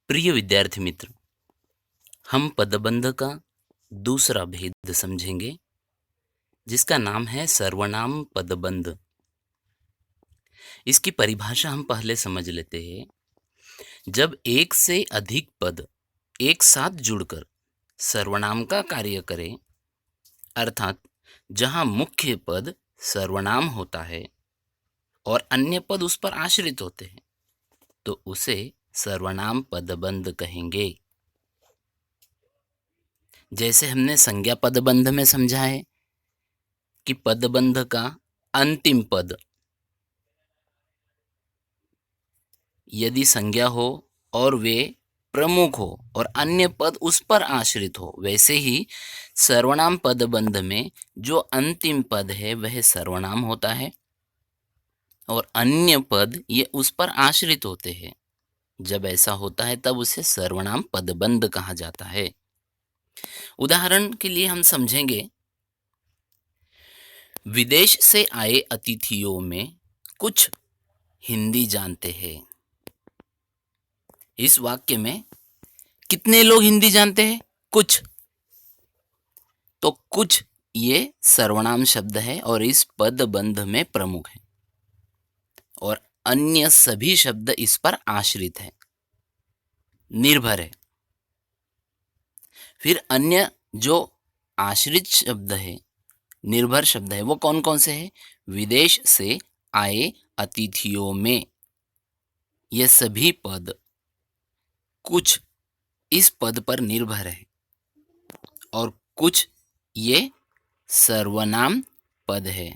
प्रिय विद्यार्थी मित्र, हम पदबंध का दूसरा भेद समझेंगे जिसका नाम है सर्वनाम पदबंध। इसकी परिभाषा हम पहले समझ लेते हैं। जब एक से अधिक पद एक साथ जुड़कर सर्वनाम का कार्य करें, अर्थात जहां मुख्य पद सर्वनाम होता है और अन्य पद उस पर आश्रित होते हैं, तो उसे सर्वनाम पदबंध कहेंगे। जैसे हमने संज्ञा पदबंध में समझा है कि पदबंध का अंतिम पद यदि संज्ञा हो और वे प्रमुख हो और अन्य पद उस पर आश्रित हो, वैसे ही सर्वनाम पदबंध में जो अंतिम पद है वह सर्वनाम होता है और अन्य पद ये उस पर आश्रित होते हैं। जब ऐसा होता है तब उसे सर्वनाम पदबंध कहा जाता है। उदाहरण के लिए हम समझेंगे, विदेश से आए अतिथियों में कुछ हिंदी जानते हैं। इस वाक्य में कितने लोग हिंदी जानते हैं? कुछ। तो कुछ ये सर्वनाम शब्द है और इस पदबंध में प्रमुख है और अन्य सभी शब्द इस पर आश्रित है, निर्भर है। फिर अन्य जो आश्रित शब्द है, निर्भर शब्द है, वो कौन कौन से हैं? विदेश से आए अतिथियों में ये सभी पद कुछ इस पद पर निर्भर है और कुछ ये सर्वनाम पद है,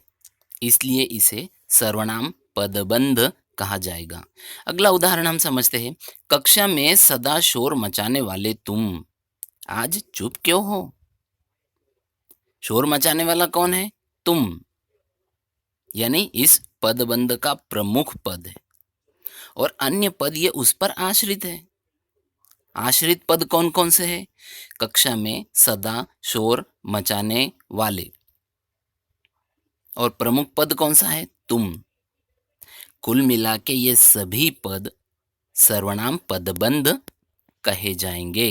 इसलिए इसे सर्वनाम पदबंध कहा जाएगा। अगला उदाहरण हम समझते हैं। कक्षा में सदा शोर मचाने वाले तुम आज चुप क्यों हो? शोर मचाने वाला कौन है? तुम, यानी इस पदबंध का प्रमुख पद है और अन्य पद ये उस पर आश्रित है। आश्रित पद कौन कौन से हैं? कक्षा में सदा शोर मचाने वाले, और प्रमुख पद कौन सा है? तुम। कुल मिला के ये सभी पद सर्वनाम पदबंध कहे जाएंगे।